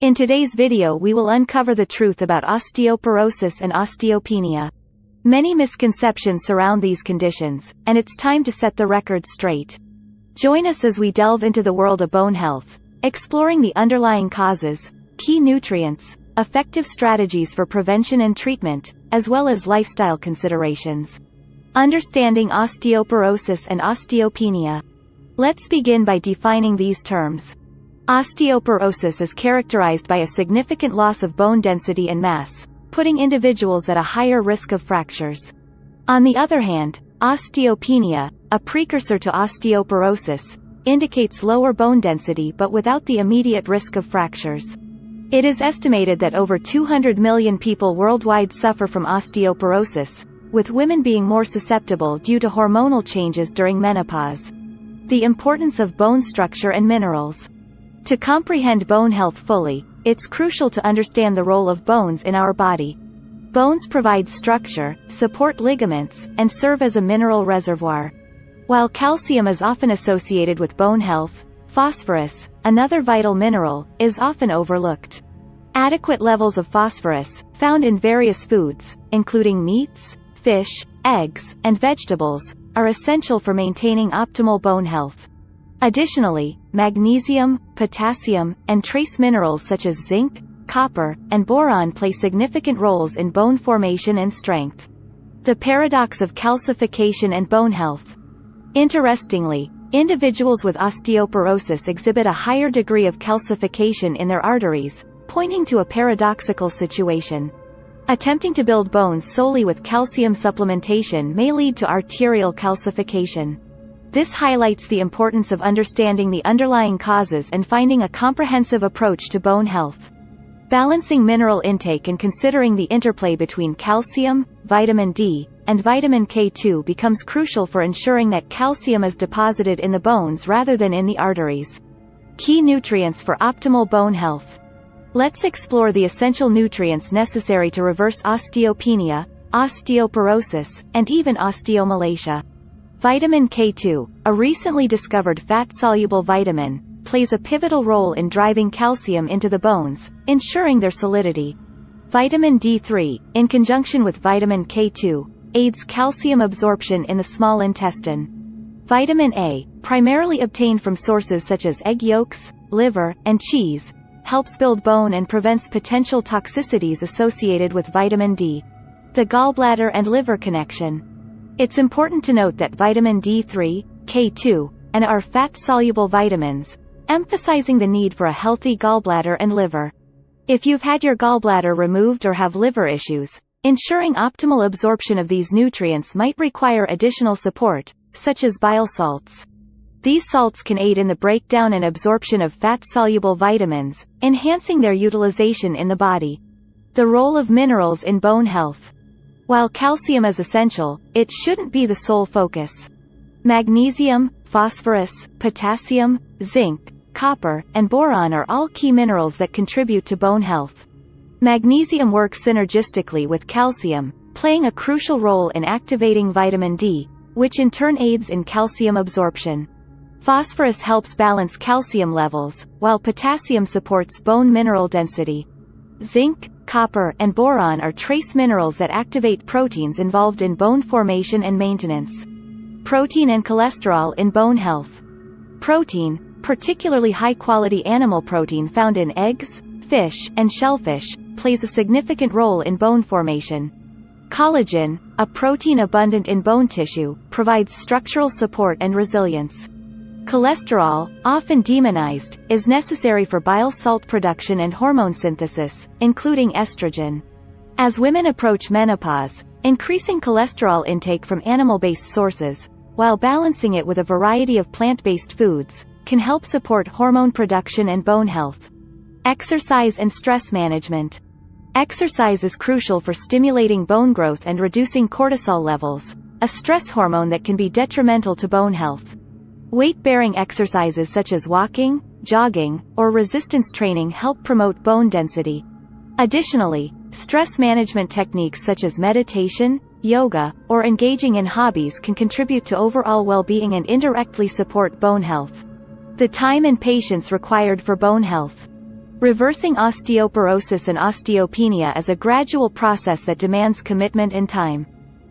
In today's video we will uncover the truth about osteoporosis and osteopenia. Many misconceptions surround these conditions, and it's time to set the record straight. Join us as we delve into the world of bone health, exploring the underlying causes, key nutrients, effective strategies for prevention and treatment, as well as lifestyle considerations. Understanding osteoporosis and osteopenia. Let's begin by defining these terms. Osteoporosis is characterized by a significant loss of bone density and mass, putting individuals at a higher risk of fractures. On the other hand, osteopenia, a precursor to osteoporosis, indicates lower bone density but without the immediate risk of fractures. It is estimated that over 200 million people worldwide suffer from osteoporosis, with women being more susceptible due to hormonal changes during menopause. The importance of bone structure and minerals. To comprehend bone health fully, it's crucial to understand the role of bones in our body. Bones provide structure, support ligaments, and serve as a mineral reservoir. While calcium is often associated with bone health, phosphorus, another vital mineral, is often overlooked. Adequate levels of phosphorus, found in various foods, including meats, fish, eggs, and vegetables, are essential for maintaining optimal bone health. Additionally, magnesium, potassium, and trace minerals such as zinc, copper, and boron play significant roles in bone formation and strength. The paradox of calcification and bone health. Interestingly, individuals with osteoporosis exhibit a higher degree of calcification in their arteries, pointing to a paradoxical situation. Attempting to build bones solely with calcium supplementation may lead to arterial calcification. This highlights the importance of understanding the underlying causes and finding a comprehensive approach to bone health. Balancing mineral intake and considering the interplay between calcium, vitamin D, and vitamin K2 becomes crucial for ensuring that calcium is deposited in the bones rather than in the arteries. Key nutrients for optimal bone health. Let's explore the essential nutrients necessary to reverse osteopenia, osteoporosis, and even osteomalacia. Vitamin K2, a recently discovered fat-soluble vitamin, plays a pivotal role in driving calcium into the bones, ensuring their solidity. Vitamin D3, in conjunction with vitamin K2, aids calcium absorption in the small intestine. Vitamin A, primarily obtained from sources such as egg yolks, liver, and cheese, helps build bone and prevents potential toxicities associated with vitamin D. The Gallbladder and Liver Connection. It's important to note that vitamin D3, K2, and are fat-soluble vitamins, emphasizing the need for a healthy gallbladder and liver. If you've had your gallbladder removed or have liver issues, ensuring optimal absorption of these nutrients might require additional support, such as bile salts. These salts can aid in the breakdown and absorption of fat-soluble vitamins, enhancing their utilization in the body. The role of minerals in bone health. While calcium is essential, it shouldn't be the sole focus. Magnesium, phosphorus, potassium, zinc, copper, and boron are all key minerals that contribute to bone health. Magnesium works synergistically with calcium, playing a crucial role in activating vitamin D, which in turn aids in calcium absorption. Phosphorus helps balance calcium levels, while potassium supports bone mineral density. Zinc, copper, and boron are trace minerals that activate proteins involved in bone formation and maintenance. Protein and cholesterol in bone health. Protein, particularly high-quality animal protein found in eggs, fish, and shellfish, plays a significant role in bone formation. Collagen, a protein abundant in bone tissue, provides structural support and resilience. Cholesterol, often demonized, is necessary for bile salt production and hormone synthesis, including estrogen. As women approach menopause, increasing cholesterol intake from animal-based sources, while balancing it with a variety of plant-based foods, can help support hormone production and bone health. Exercise and stress management. Exercise is crucial for stimulating bone growth and reducing cortisol levels, a stress hormone that can be detrimental to bone health. Weight-bearing exercises such as walking, jogging, or resistance training help promote bone density. Additionally, stress management techniques such as meditation, yoga, or engaging in hobbies can contribute to overall well-being and indirectly support bone health. The time and patience required for bone health. Reversing osteoporosis and osteopenia is a gradual process that demands commitment and time.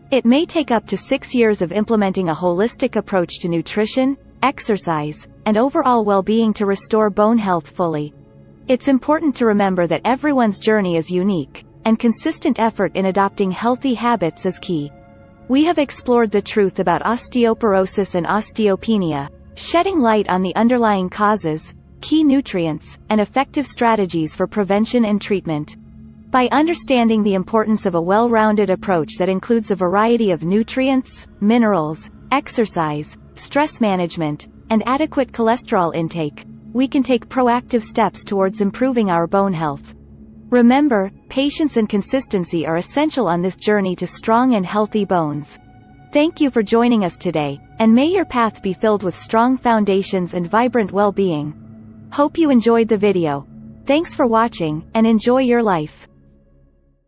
It may take up to 6 years of implementing a holistic approach to nutrition, exercise, and overall well-being to restore bone health fully. It's important to remember that everyone's journey is unique, and consistent effort in adopting healthy habits is key. We have explored the truth about osteoporosis and osteopenia, shedding light on the underlying causes, key nutrients, and effective strategies for prevention and treatment. By understanding the importance of a well-rounded approach that includes a variety of nutrients, minerals, exercise, stress management, and adequate cholesterol intake, we can take proactive steps towards improving our bone health. Remember, patience and consistency are essential on this journey to strong and healthy bones. Thank you for joining us today, and may your path be filled with strong foundations and vibrant well-being. Hope you enjoyed the video. Thanks for watching, and enjoy your life.